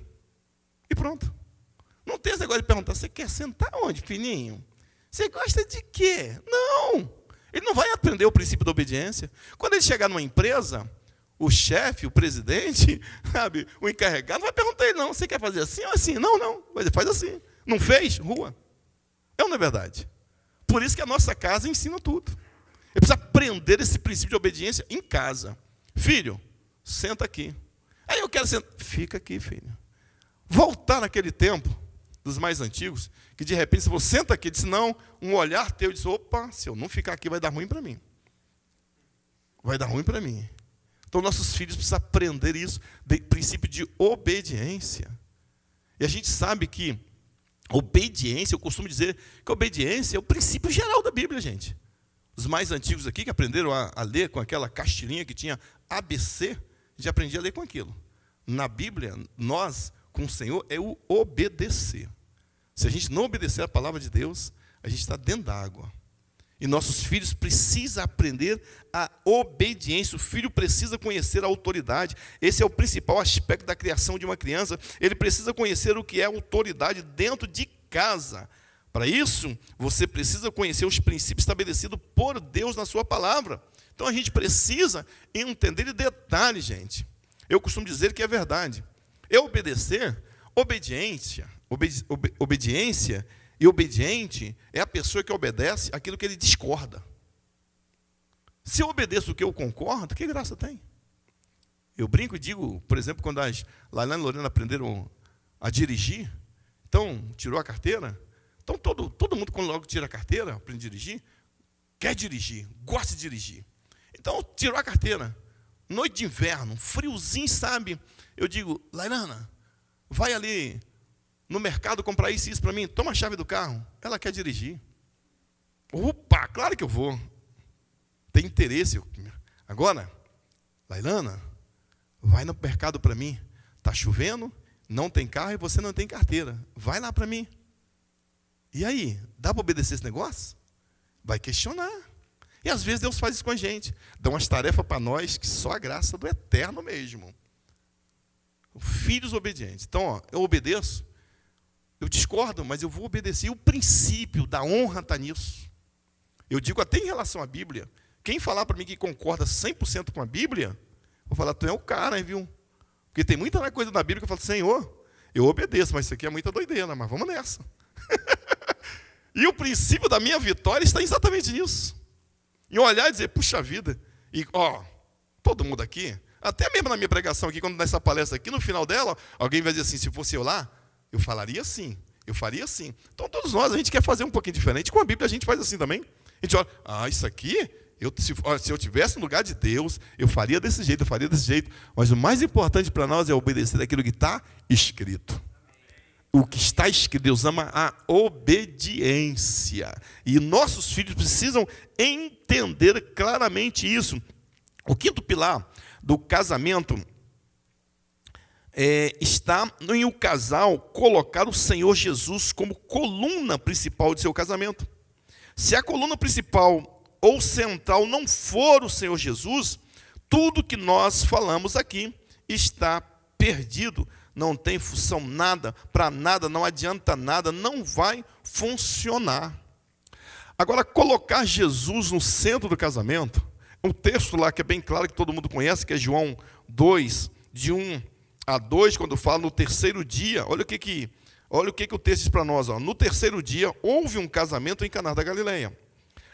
E pronto. Não tem esse negócio de perguntar, você quer sentar onde, filhinho? Você gosta de quê? Não. Ele não vai aprender o princípio da obediência. Quando ele chegar numa empresa, o chefe, o presidente, sabe, o encarregado, não vai perguntar a ele, não, você quer fazer assim ou assim? Não, não, faz assim. Não fez? Rua. É ou não é verdade? Por isso que a nossa casa ensina tudo. Ele precisa aprender esse princípio de obediência em casa. Filho, senta aqui. Aí eu quero sentar. Fica aqui, filho. Voltar naquele tempo dos mais antigos, que de repente, se você senta aqui, disse, não, um olhar teu, disse, opa, se eu não ficar aqui, vai dar ruim para mim. Vai dar ruim para mim. Então, nossos filhos precisam aprender isso, de princípio de obediência. E a gente sabe que obediência, eu costumo dizer que obediência é o princípio geral da Bíblia, gente. Os mais antigos aqui, que aprenderam a ler com aquela castilinha que tinha ABC, já aprendia a ler com aquilo. Na Bíblia, nós, com o Senhor, é o obedecer. Se a gente não obedecer a palavra de Deus, a gente está dentro da água. E nossos filhos precisam aprender a obediência. O filho precisa conhecer a autoridade. Esse é o principal aspecto da criação de uma criança. Ele precisa conhecer o que é autoridade dentro de casa. Para isso, você precisa conhecer os princípios estabelecidos por Deus na sua palavra. Então, a gente precisa entender em detalhe, gente. Eu costumo dizer que é verdade. Obedecer, obediência e obediente é a pessoa que obedece aquilo que ele discorda. Se eu obedeço o que eu concordo, que graça tem? Eu brinco e digo, por exemplo, quando as Lailane e Lorena aprenderam a dirigir, então, tirou a carteira, então todo mundo, quando logo tira a carteira, aprende a dirigir, quer dirigir, gosta de dirigir. Então, tirou a carteira, noite de inverno, friozinho, sabe? Eu digo, Lailana, vai ali no mercado comprar isso e isso para mim, toma a chave do carro. Ela quer dirigir. Opa, claro que eu vou. Tem interesse. Agora, Lailana, vai no mercado para mim. Está chovendo, não tem carro e você não tem carteira. Vai lá para mim. E aí, dá para obedecer esse negócio? Vai questionar. E às vezes Deus faz isso com a gente. Dá umas tarefas para nós que só a graça do eterno mesmo. Filhos obedientes. Então, ó, eu obedeço. Eu discordo, mas eu vou obedecer. E o princípio da honra está nisso. Eu digo até em relação à Bíblia. Quem falar para mim que concorda 100% com a Bíblia, vou falar, tu é o cara, hein, viu? Porque tem muita coisa na Bíblia que eu falo, Senhor, eu obedeço, mas isso aqui é muita doideira, mas vamos nessa. E o princípio da minha vitória está exatamente nisso. Em olhar e dizer, puxa vida. E, ó, todo mundo aqui, até mesmo na minha pregação aqui, quando nessa palestra aqui, no final dela, alguém vai dizer assim, se fosse eu lá, eu falaria assim, eu faria assim. Então, todos nós, a gente quer fazer um pouquinho diferente. Com a Bíblia, a gente faz assim também. A gente olha, isso aqui, se eu tivesse no lugar de Deus, eu faria desse jeito, eu faria desse jeito. Mas o mais importante para nós é obedecer aquilo que está escrito. O que está escrito, Deus ama a obediência. E nossos filhos precisam entender claramente isso. O quinto pilar do casamento está em o casal colocar o Senhor Jesus como coluna principal de seu casamento. Se a coluna principal ou central não for o Senhor Jesus, tudo que nós falamos aqui está perdido. Não tem função nada, para nada, não adianta nada, não vai funcionar. Agora, colocar Jesus no centro do casamento, um texto lá que é bem claro, que todo mundo conhece, que é João 2, de 1 a 2, quando fala no terceiro dia, olha o que o texto diz para nós. Ó. No terceiro dia, houve um casamento em Caná da Galileia.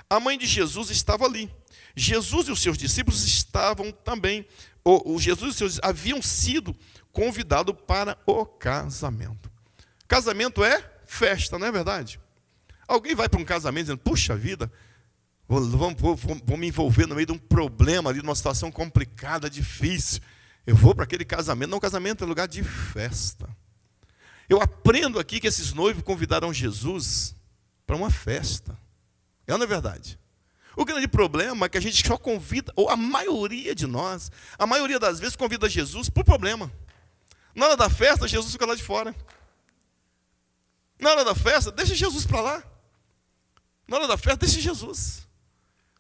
A mãe de Jesus estava ali. Jesus e os seus discípulos estavam também, Jesus e os seus haviam sido convidados para o casamento. Casamento é festa, não é verdade? Alguém vai para um casamento dizendo, puxa vida, vou me envolver no meio de um problema ali, de uma situação complicada, difícil. Eu vou para aquele casamento. Não, casamento é lugar de festa. Eu aprendo aqui que esses noivos convidaram Jesus para uma festa. É ou não é verdade? O grande problema é que a gente só convida, ou a maioria de nós, a maioria das vezes convida Jesus por problema. Na hora da festa, Jesus fica lá de fora. Na hora da festa, deixa Jesus para lá. Na hora da festa, deixa Jesus.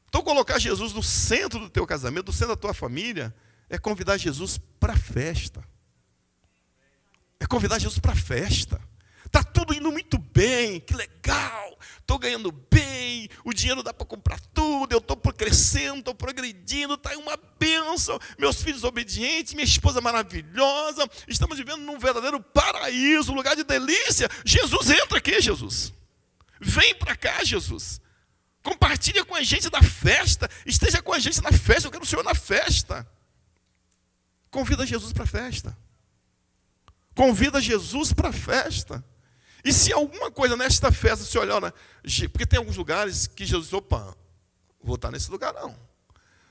Então, colocar Jesus no centro do teu casamento, no centro da tua família, é convidar Jesus para a festa. É convidar Jesus para a festa. está tudo indo muito bem, que legal, estou ganhando bem, o dinheiro dá para comprar tudo, eu estou crescendo, estou progredindo, está aí uma bênção, meus filhos obedientes, minha esposa maravilhosa, estamos vivendo num verdadeiro paraíso, um lugar de delícia. Jesus, entra aqui, Jesus. Vem para cá, Jesus. Compartilha com a gente da festa, esteja com a gente na festa, eu quero o Senhor na festa. Convida Jesus para a festa. Convida Jesus para a festa. E se alguma coisa nesta festa, você olhar, né? Porque tem alguns lugares que Jesus, opa, vou estar nesse lugar não.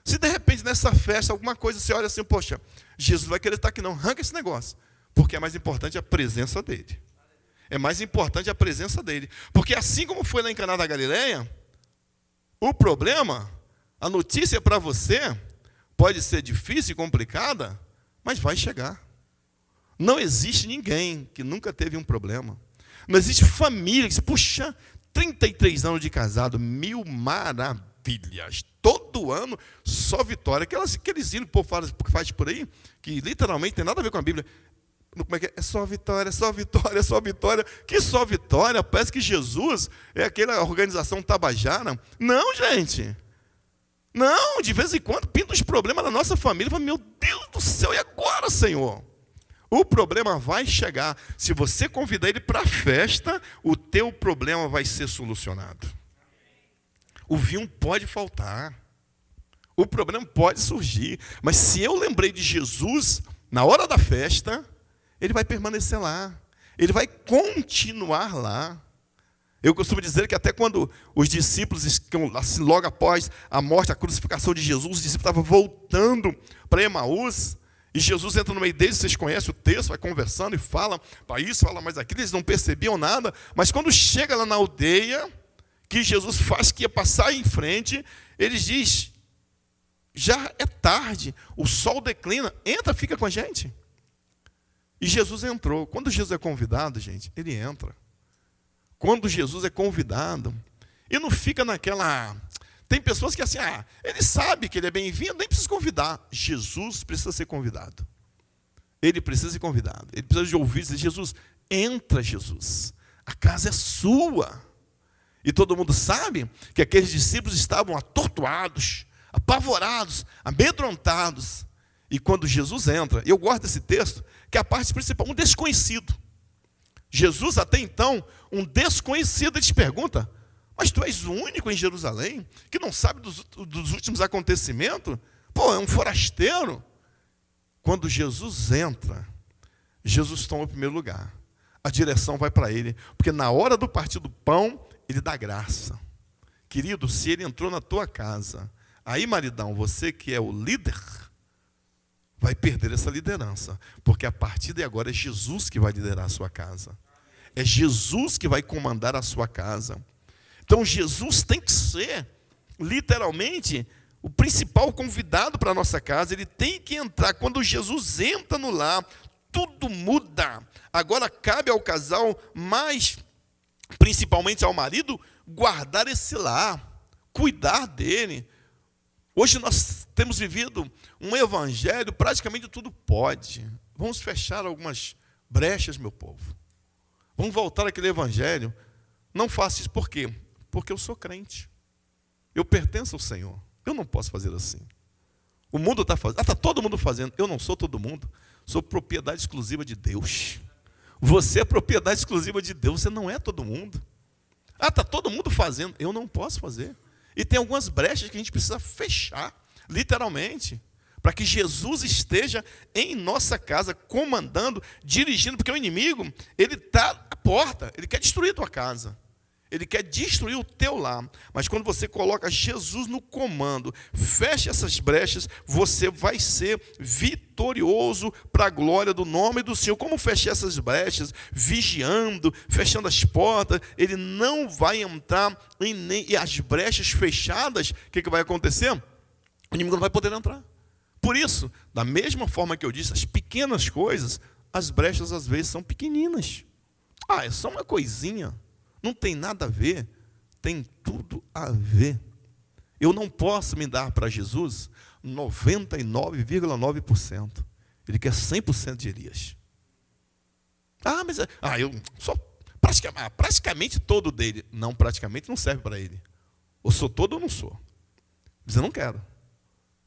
Se de repente nessa festa, alguma coisa, você olha assim, poxa, Jesus vai querer estar aqui não, arranca esse negócio. Porque é mais importante a presença dele. É mais importante a presença dele. Porque assim como foi lá em Caná da Galileia, o problema, a notícia para você, pode ser difícil e complicada, mas vai chegar. Não existe ninguém que nunca teve um problema. Não existe família que diz, puxa, 33 anos de casado, 1000 maravilhas. Todo ano, só vitória. Aqueles hinos que o povo faz por aí, que literalmente tem nada a ver com a Bíblia. Como é que é? É só vitória, só vitória, só vitória. Que só vitória? Parece que Jesus é aquela organização tabajara. Não, gente. Não, de vez em quando pinta os problemas da nossa família. Fala, meu Deus do céu, e agora, Senhor? O problema vai chegar. Se você convidar ele para a festa, o teu problema vai ser solucionado. O vinho pode faltar. O problema pode surgir. Mas se eu lembrei de Jesus na hora da festa, ele vai permanecer lá. Ele vai continuar lá. Eu costumo dizer que até quando os discípulos, assim, logo após a morte, a crucificação de Jesus, os discípulos estavam voltando para Emaús, e Jesus entra no meio deles, vocês conhecem o texto, vai conversando e fala para isso, fala mais aquilo, eles não percebiam nada, mas quando chega lá na aldeia, que Jesus faz que ia passar em frente, ele diz, já é tarde, o sol declina, entra, fica com a gente. E Jesus entrou. Quando Jesus é convidado, gente, ele entra. Quando Jesus é convidado, e não fica naquela... Tem pessoas que assim, ele sabe que ele é bem-vindo, nem precisa convidar. Jesus precisa ser convidado. Ele precisa ser convidado. Ele precisa de ouvir, dizer, Jesus, entra, Jesus. A casa é sua. E todo mundo sabe que aqueles discípulos estavam atordoados, apavorados, amedrontados. E quando Jesus entra, eu gosto desse texto, que é a parte principal, um desconhecido. Jesus, até então, um desconhecido, ele te pergunta, mas tu és o único em Jerusalém que não sabe dos últimos acontecimentos? Pô, é um forasteiro. Quando Jesus entra, Jesus toma o primeiro lugar. A direção vai para ele, porque na hora do partir do pão, ele dá graça. Querido, se ele entrou na tua casa, aí, maridão, você que é o líder, vai perder essa liderança, porque a partir de agora é Jesus que vai liderar a sua casa. É Jesus que vai comandar a sua casa. Então Jesus tem que ser, literalmente, o principal convidado para a nossa casa. Ele tem que entrar. Quando Jesus entra no lar, tudo muda. Agora cabe ao casal, mas principalmente ao marido, guardar esse lar, cuidar dele. Hoje nós temos vivido um evangelho, praticamente tudo pode. Vamos fechar algumas brechas, meu povo. Vamos voltar àquele evangelho. Não faça isso, por quê? Porque eu sou crente. Eu pertenço ao Senhor. Eu não posso fazer assim. O mundo está fazendo. Está todo mundo fazendo. Eu não sou todo mundo. Sou propriedade exclusiva de Deus. Você é propriedade exclusiva de Deus. Você não é todo mundo. Está todo mundo fazendo. Eu não posso fazer. E tem algumas brechas que a gente precisa fechar, literalmente, para que Jesus esteja em nossa casa, comandando, dirigindo, porque o inimigo, ele está à porta, ele quer destruir a tua casa, ele quer destruir o teu lar, mas quando você coloca Jesus no comando, fecha essas brechas, você vai ser vitorioso para a glória do nome do Senhor. Como fechar essas brechas? Vigiando, fechando as portas, ele não vai entrar e as brechas fechadas, o que vai acontecer? O inimigo não vai poder entrar. Por isso, da mesma forma que eu disse, as pequenas coisas, as brechas às vezes são pequeninas. É só uma coisinha. Não tem nada a ver, tem tudo a ver. Eu não posso me dar para Jesus 99,9%. Ele quer 100% de Elias. praticamente todo dele. Não, praticamente não serve para ele. Ou sou todo ou não sou. Mas eu não quero.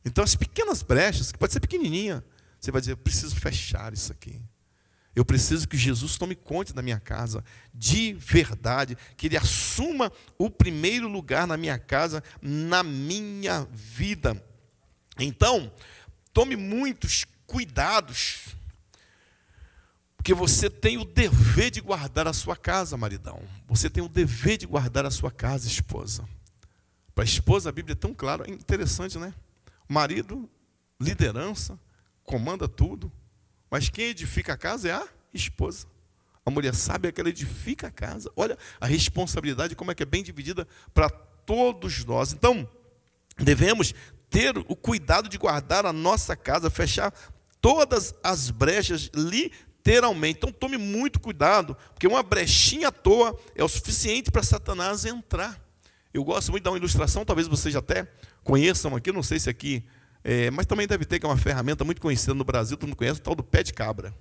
Então, as pequenas brechas, que pode ser pequenininha, você vai dizer, eu preciso fechar isso aqui. Eu preciso que Jesus tome conta da minha casa, de verdade, que Ele assuma o primeiro lugar na minha casa, na minha vida. Então, tome muitos cuidados, porque você tem o dever de guardar a sua casa, maridão. Você tem o dever de guardar a sua casa, esposa. Para a esposa, a Bíblia é tão clara, é interessante, né? O marido, liderança, comanda tudo. Mas quem edifica a casa é a esposa. A mulher sábia é que ela edifica a casa. Olha a responsabilidade, como é que é bem dividida para todos nós. Então, devemos ter o cuidado de guardar a nossa casa, fechar todas as brechas literalmente. Então, tome muito cuidado, porque uma brechinha à toa é o suficiente para Satanás entrar. Eu gosto muito de dar uma ilustração, talvez vocês até conheçam aqui, não sei se aqui... mas também deve ter, que é uma ferramenta muito conhecida no Brasil, todo mundo conhece, o tal do pé de cabra.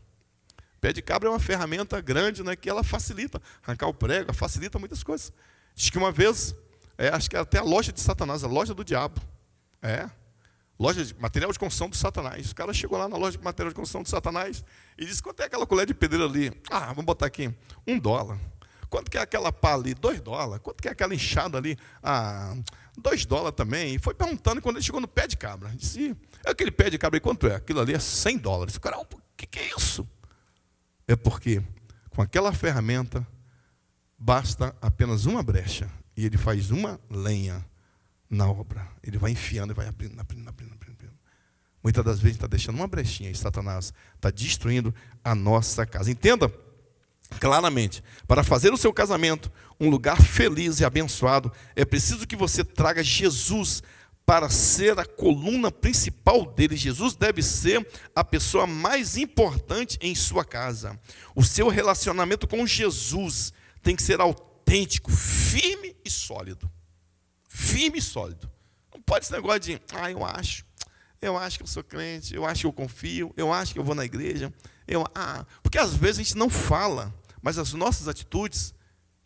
Pé de cabra é uma ferramenta grande, né, que ela facilita arrancar o prego, facilita muitas coisas. Diz que uma vez, acho que era até a loja de Satanás, a loja do diabo. Loja de material de construção do Satanás. O cara chegou lá na loja de material de construção do Satanás e disse, quanto é aquela colher de pedreiro ali? Vamos botar aqui, $1. Quanto que é aquela pá ali? $2. Quanto que é aquela enxada ali? $2 também. E foi perguntando, quando ele chegou no pé de cabra, disse, aquele pé de cabra aí, quanto é? Aquilo ali é $100. O cara, o que é isso? É porque com aquela ferramenta basta apenas uma brecha e ele faz uma lenha na obra. Ele vai enfiando e vai abrindo. Muitas das vezes está deixando uma brechinha e Satanás está destruindo a nossa casa. Entenda claramente, para fazer o seu casamento um lugar feliz e abençoado, é preciso que você traga Jesus para ser a coluna principal dele. Jesus deve ser a pessoa mais importante em sua casa. O seu relacionamento com Jesus tem que ser autêntico, firme e sólido. Firme e sólido. Não pode esse negócio de, eu acho que eu sou crente, eu acho que eu confio, eu acho que eu vou na igreja. Porque às vezes a gente não fala, mas as nossas atitudes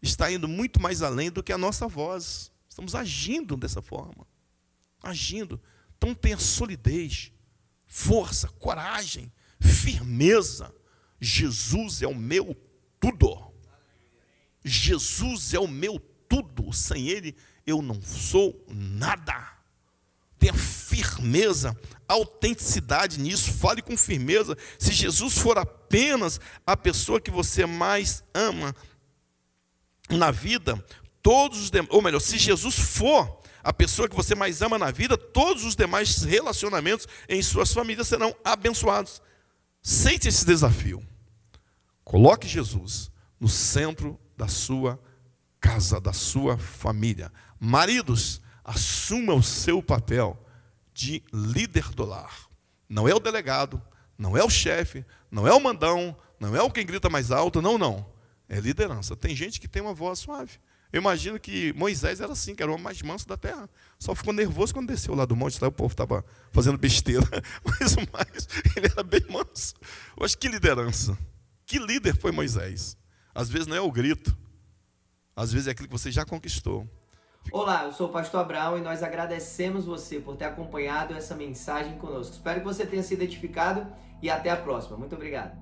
estão indo muito mais além do que a nossa voz. Estamos agindo dessa forma. Agindo. Então tenha solidez, força, coragem, firmeza. Jesus é o meu tudo. Jesus é o meu tudo. Sem Ele eu não sou nada. Tenha firmeza, autenticidade nisso. Fale com firmeza. Se Jesus for apenas a pessoa que você mais ama na vida, se Jesus for a pessoa que você mais ama na vida, todos os demais relacionamentos em suas famílias serão abençoados. Aceite esse desafio. Coloque Jesus no centro da sua casa, da sua família. Maridos, assuma o seu papel de líder do lar. Não é o delegado, não é o chefe, não é o mandão, não é o quem grita mais alto, não. É liderança. Tem gente que tem uma voz suave. Eu imagino que Moisés era assim, que era o mais manso da terra. Só ficou nervoso quando desceu lá do monte, lá o povo estava fazendo besteira. Mas o mais, ele era bem manso. Eu acho que liderança. Que líder foi Moisés? Às vezes não é o grito. Às vezes é aquilo que você já conquistou. Olá, eu sou o pastor Abraão e nós agradecemos você por ter acompanhado essa mensagem conosco. Espero que você tenha sido edificado e até a próxima. Muito obrigado.